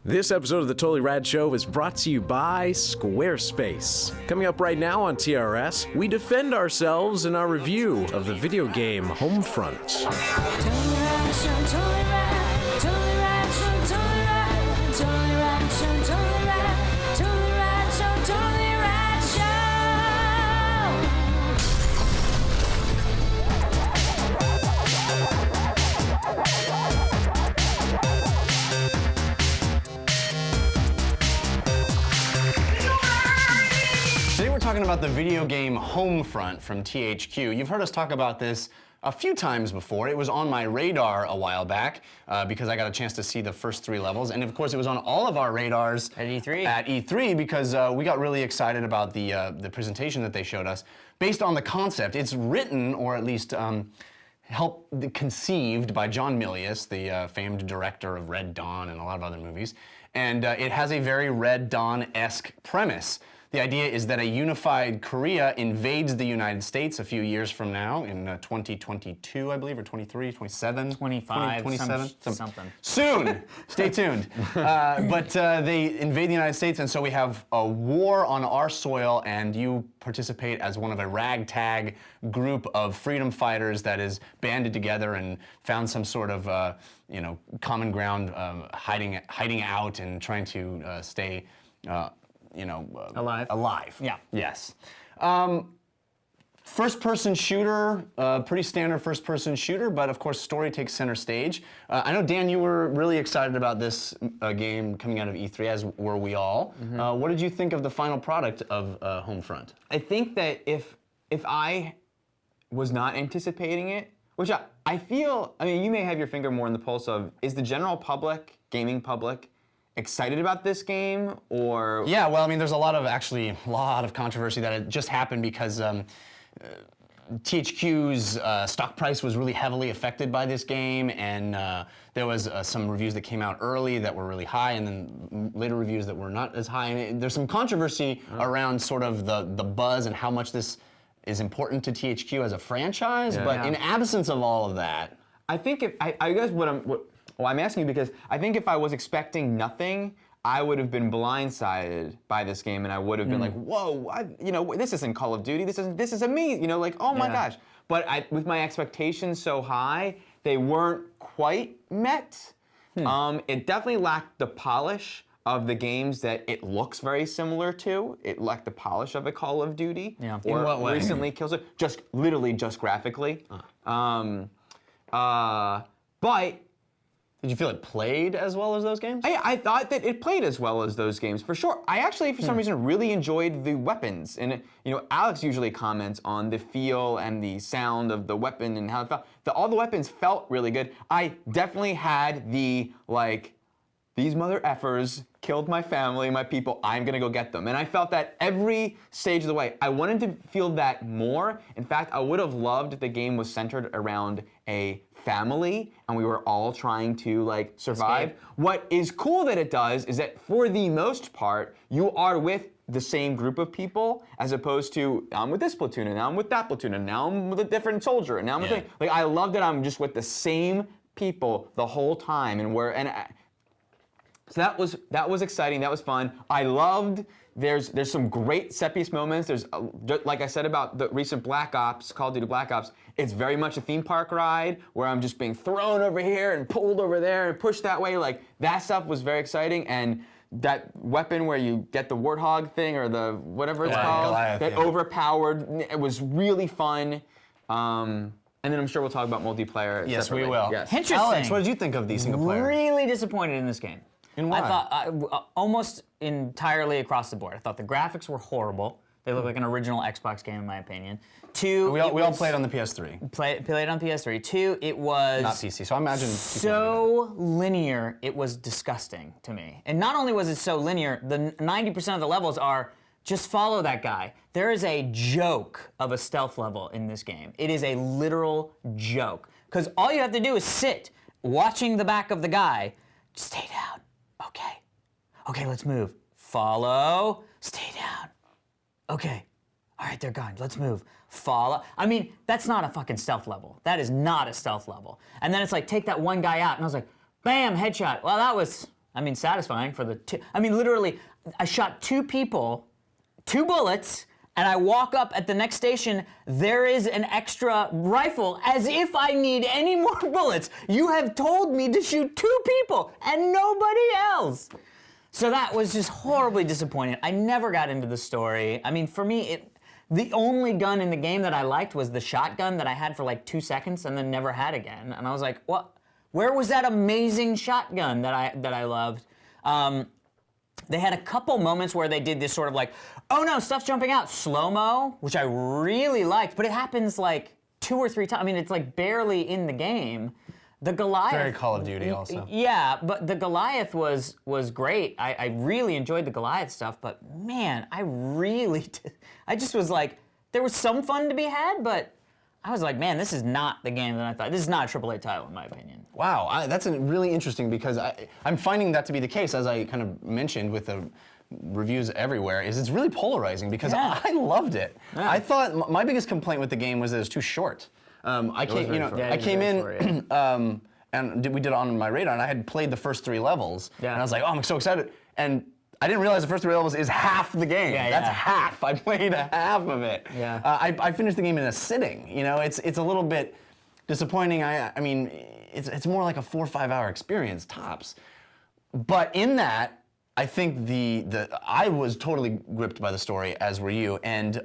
This episode of the Totally Rad Show is brought to you by Squarespace. Coming up right now on TRS, we defend ourselves in our review of the video game Homefront. Talking about the video game Homefront from THQ. You've heard us talk about this a few times before. It was on my radar a while back because I got a chance to see the first 3 levels, and of course it was on all of our radars at E3. At E3 because we got really excited about the presentation that they showed us based on the concept. It's written, or at least conceived by John Milius, the famed director of Red Dawn and a lot of other movies, and it has a very Red Dawn-esque premise. The idea is that a unified Korea invades the United States a few years from now, in 2022, I believe, or 23, 27? 25, 27? Something. Soon! Stay tuned. But they invade the United States, and so we have a war on our soil, and you participate as one of a ragtag group of freedom fighters that is banded together and found some sort of common ground, hiding out and trying to stay alive. Yeah. Yes. First-person shooter, pretty standard first-person shooter, but of course story takes center stage. I know, Dan, you were really excited about this game coming out of E3, as were we all. Mm-hmm. What did you think of the final product of Homefront? I think that if I was not anticipating it, which I feel, I mean, you may have your finger more in the pulse of, is the general public, gaming public, excited about this game, or? Yeah, well, I mean, there's a lot of controversy that it just happened because THQ's stock price was really heavily affected by this game, and there was some reviews that came out early that were really high, and then later reviews that were not as high. And there's some controversy around sort of the buzz and how much this is important to THQ as a franchise, but in absence of all of that, I think I guess well, I'm asking you because I think if I was expecting nothing, I would have been blindsided by this game, and I would have been like, "Whoa, this isn't Call of Duty. This is amazing. Oh my gosh!" But with my expectations so high, they weren't quite met. It definitely lacked the polish of the games that it looks very similar to. It lacked the polish of a Call of Duty. Yeah. Or in what way? recently kills it. Literally just graphically. But did you feel it played as well as those games? I thought that it played as well as those games, for sure. I actually, for some reason, really enjoyed the weapons. And, Alex usually comments on the feel and the sound of the weapon and how it felt. All the weapons felt really good. I definitely had the, these mother effers killed my family, my people, I'm gonna go get them. And I felt that every stage of the way. I wanted to feel that more. In fact, I would have loved if the game was centered around a family and we were all trying to survive. Escape. What is cool that it does is that for the most part, you are with the same group of people, as opposed to, I'm with this platoon, and now I'm with that platoon, and now I'm with a different soldier, and now I'm with I love that I'm just with the same people the whole time, so that was exciting. That was fun. I loved. There's some great set piece moments. There's like I said about the recent Black Ops, Call of Duty Black Ops. It's very much a theme park ride where I'm just being thrown over here and pulled over there and pushed that way. That stuff was very exciting. And that weapon where you get the warthog thing or the whatever it's called, Goliath, that overpowered. It was really fun. And then I'm sure we'll talk about multiplayer. Yes, separately. we will. Yes. Interesting. Alex, what did you think of the single player? Really disappointed in this game. And why? I thought almost entirely across the board. I thought the graphics were horrible. They look like an original Xbox game, in my opinion. We all played on the PS3. Played on PS3. 2, it was Not PC, so I imagine so linear, it was disgusting to me. And not only was it so linear, the 90% of the levels are just follow that guy. There is a joke of a stealth level in this game. It is a literal joke. Because all you have to do is sit watching the back of the guy. Stay down. Okay. Okay, let's move. Follow. Stay down. Okay. All right, they're gone. Let's move. follow. I mean, that's not a fucking stealth level. That is not a stealth level. And then it's like, take that one guy out, and I was like, bam, headshot. Well, that was, I mean, satisfying for the two. I mean, literally, I shot 2 people, 2 bullets, and I walk up at the next station, there is an extra rifle, as if I need any more bullets. You have told me to shoot 2 people and nobody else. So that was just horribly disappointing. I never got into the story. I mean, for me, the only gun in the game that I liked was the shotgun that I had for like 2 seconds and then never had again. And I was like, what? Where was that amazing shotgun that I loved? They had a couple moments where they did this sort of like, oh no, stuff's jumping out, slow-mo, which I really liked, but it happens like 2 or 3 times. I mean, it's like barely in the game. The Goliath... Very Call of Duty also. Yeah, but the Goliath was great. I really enjoyed the Goliath stuff, but man, I just was like, there was some fun to be had, but I was like, man, this is not the game that I thought. This is not a AAA title, in my opinion. Wow, that's really interesting because I'm finding that to be the case, as I kind of mentioned with the reviews everywhere, is it's really polarizing because I loved it. Yeah. I thought my biggest complaint with the game was that it was too short. I came in and we did it on my radar, and I had played the first 3 levels, and I was like, oh, I'm so excited. And I didn't realize the first 3 levels is half the game. That's half. I played half of it. Yeah. I finished the game in a sitting. You know, it's a little bit disappointing. I mean, it's more like a 4 or 5 hour experience tops. But in that, I think I was totally gripped by the story, as were you, and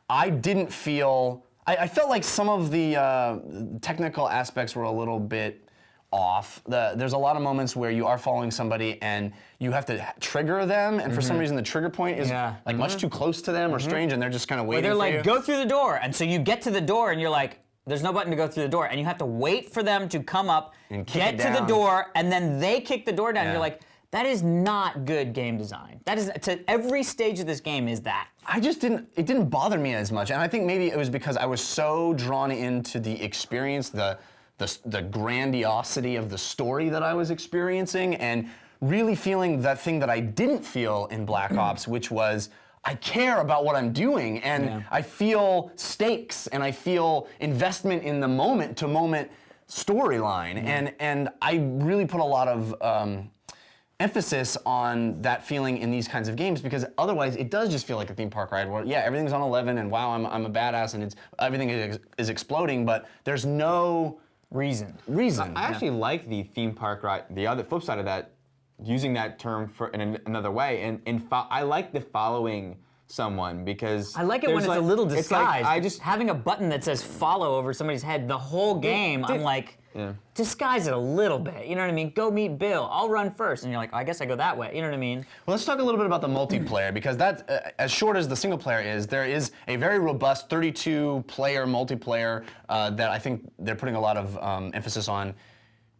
I didn't feel. I felt like some of the technical aspects were a little bit off. There's a lot of moments where you are following somebody and you have to trigger them, and for some reason the trigger point is like much too close to them or strange, and they're just kind of waiting. They're for like, you. go through the door, and so you get to the door, and you're like, there's no button to go through the door, and you have to wait for them to come up, and get to the door, and then they kick the door down. And you're like, that is not good game design. That is, to every stage of this game is that. It didn't bother me as much, and I think maybe it was because I was so drawn into the experience, the grandiosity of the story that I was experiencing, and really feeling that thing that I didn't feel in Black Ops, which was, I care about what I'm doing, and I feel stakes, and I feel investment in the moment-to-moment storyline, and I really put a lot of emphasis on that feeling in these kinds of games, because otherwise it does just feel like a theme park ride where, everything's on 11, and wow, I'm a badass, and everything is exploding, but there's no reason. I actually like the theme park ride. The other flip side of that, using that term in another way, and I like the following someone, because I like it when it's a little disguised. Like, I just having a button that says follow over somebody's head the whole game. I'm like, disguise it a little bit. You know what I mean? Go meet Bill. I'll run first, and you're like, I guess I go that way. You know what I mean? Well, let's talk a little bit about the multiplayer, because that's as short as the single player is. There is a very robust 32-player multiplayer that I think they're putting a lot of emphasis on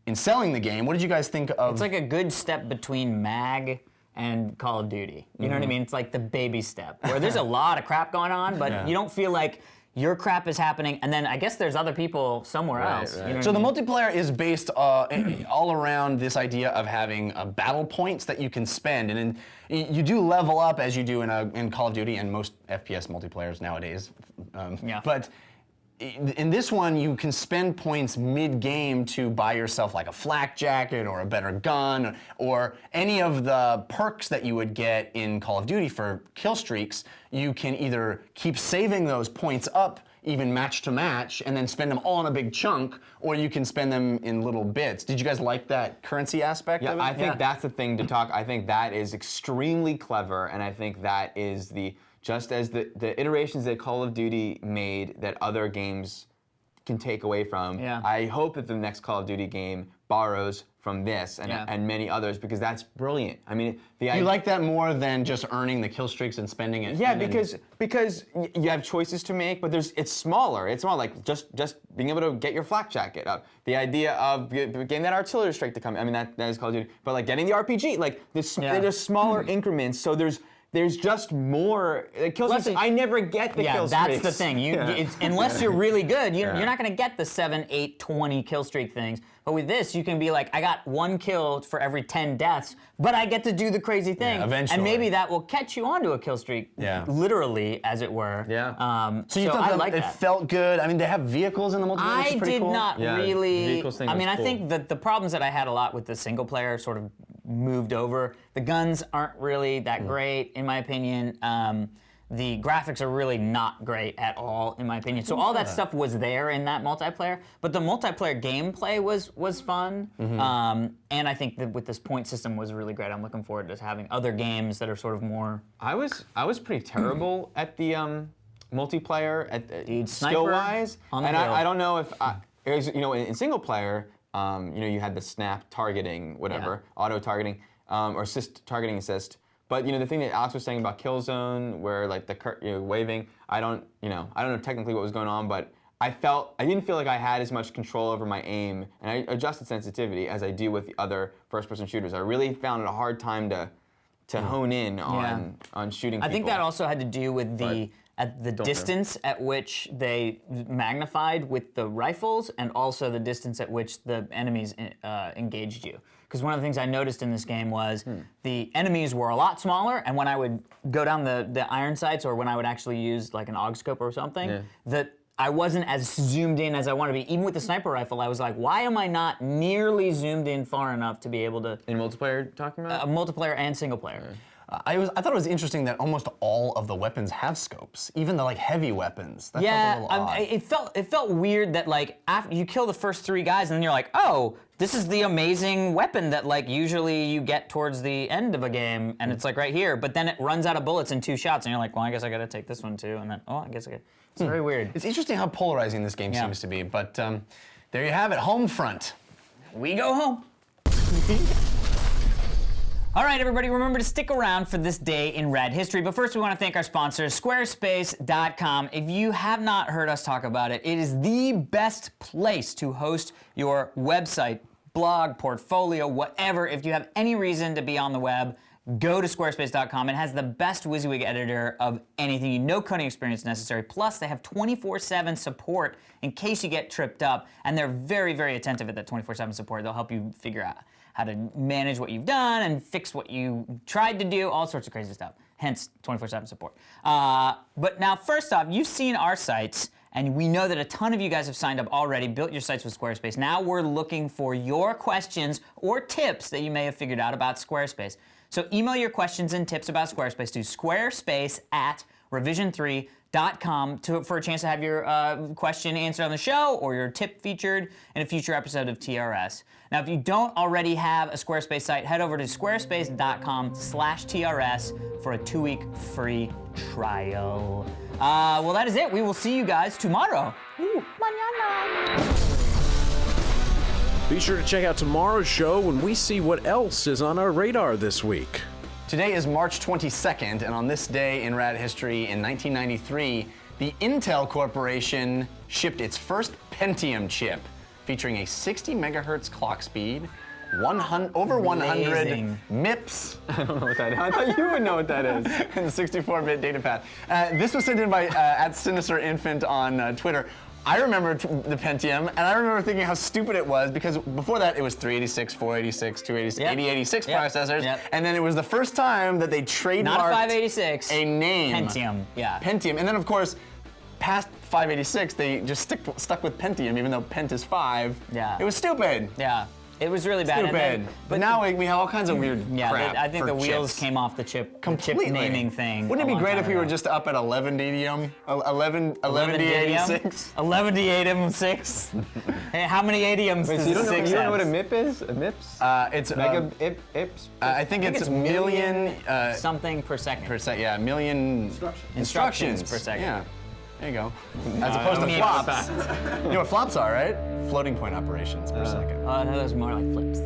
in selling the game. What did you guys think of? It's like a good step between MAG and Call of Duty. You know what I mean? It's like the baby step, where there's a lot of crap going on, but you don't feel like your crap is happening, and then I guess there's other people somewhere else. Right. You know So what I the mean? multiplayer is based all around this idea of having battle points that you can spend, and you do level up as you do in Call of Duty and most FPS multiplayers nowadays. But in this one, you can spend points mid-game to buy yourself like a flak jacket or a better gun, or any of the perks that you would get in Call of Duty for kill streaks. You can either keep saving those points up, even match to match, and then spend them all in a big chunk, or you can spend them in little bits. Did you guys like that currency aspect of it? I think that's the thing to talk. I think that is extremely clever, and I think that is just as the iterations that Call of Duty made that other games can take away from. I hope that the next Call of Duty game borrows from this and many others, because that's brilliant. I mean, you like that more than just earning the kill streaks and spending it. Yeah, because you have choices to make, but it's smaller. It's more like just being able to get your flak jacket up. The idea of getting that artillery strike to come. I mean, that is Call of Duty. But like getting the RPG, like there's smaller increments. So there's there's just more kill streaks. I never get the kill streaks. Yeah, that's the thing. Unless you're really good, you're not going to get the 7, 8, 20 kill streak things. But with this, you can be like, I got 1 kill for every 10 deaths, but I get to do the crazy thing. Yeah, eventually. And maybe that will catch you onto a kill streak, literally, as it were. Yeah. So you thought I like it that. felt good? I mean, they have vehicles in the multiplayer, which is pretty cool. not Yeah, really. vehicles thing I mean, was I cool. think that the problems that I had a lot with the single player sort of moved over. The guns aren't really that great, in my opinion. The graphics are really not great at all, in my opinion. So all that stuff was there in that multiplayer, but the multiplayer gameplay was fun. And I think that with this point system was really great. I'm looking forward to having other games that are sort of more. I was pretty terrible at the multiplayer at skill-wise, on the and hill. I don't know if it was, in single player, you had the snap targeting, whatever, auto targeting, or targeting assist. But the thing that Alex was saying about Killzone, where like the waving, I don't know technically what was going on, but I didn't feel like I had as much control over my aim, and I adjusted sensitivity as I do with the other first-person shooters. I really found it a hard time to hone in on shooting people. I think that also had to do with the distance at which they magnified with the rifles, and also the distance at which the enemies engaged you. Because one of the things I noticed in this game was the enemies were a lot smaller, and when I would go down the iron sights, or when I would actually use like an AUG scope or something, that I wasn't as zoomed in as I wanted to be. Even with the sniper rifle, I was like, why am I not nearly zoomed in far enough to be able to... In multiplayer, talking about? Multiplayer and single player. I thought it was interesting that almost all of the weapons have scopes, even the like heavy weapons. That felt a little odd. It felt weird that like after you kill the first 3 guys, and then you're like, oh, this is the amazing weapon that like usually you get towards the end of a game, and it's like right here, but then it runs out of bullets in 2 shots, and you're like, well, I guess I gotta take this one too, and then I guess I got. It's very weird. It's interesting how polarizing this game seems to be, but there you have it, Homefront. We go home. All right, everybody, remember to stick around for this day in rad history. But first, we want to thank our sponsors, Squarespace.com. If you have not heard us talk about it, it is the best place to host your website, blog, portfolio, whatever. If you have any reason to be on the web, go to Squarespace.com. It has the best WYSIWYG editor of anything. No coding experience necessary. Plus, they have 24/7 support in case you get tripped up. And they're very, very attentive at that 24/7 support. They'll help you figure out how to manage what you've done and fix what you tried to do, all sorts of crazy stuff. Hence, 24/7 support. But now, first off, you've seen our sites, and we know that a ton of you guys have signed up already, built your sites with Squarespace. Now we're looking for your questions or tips that you may have figured out about Squarespace. So email your questions and tips about Squarespace to squarespace@revision3.com for a chance to have your question answered on the show or your tip featured in a future episode of TRS. Now, if you don't already have a Squarespace site, head over to squarespace.com/TRS for a 2-week free trial. Well, that is it. We will see you guys tomorrow. Mañana. Be sure to check out tomorrow's show when we see what else is on our radar this week. Today is March 22nd, and on this day in rad history in 1993, the Intel Corporation shipped its first Pentium chip, featuring a 60 megahertz clock speed, over 100 Amazing. MIPS, I don't know what that is. I thought you would know what that is. and 64-bit data path. This was sent in by @SinisterInfant on Twitter. I remember the Pentium, and I remember thinking how stupid it was, because before that it was 386, 486, 286, 8086 processors, and then it was the first time that they trademarked Not 586. a name. Pentium, yeah. Pentium, and then of course, past 586, they just stuck with Pentium, even though Pent is 5. Yeah. It was stupid. Yeah. It was really bad. Stupid. But now we have all kinds of weird crap. I think for the wheels chips. came off the chip, Completely. the chip naming thing. Wouldn't it a be long great time if we were ago. just up at 11-didium? 11D86? 11D86? Hey, how many adiums Wait, does so you don't the 6 know what a have? MIP is? A MIPS? It's Mega IPS? I think it's million Something per second. per second. Yeah, million instructions per second. Yeah, there you go. As opposed to MIPS. flops. You know what flops are, right? Floating point operations per second. That was more like flips.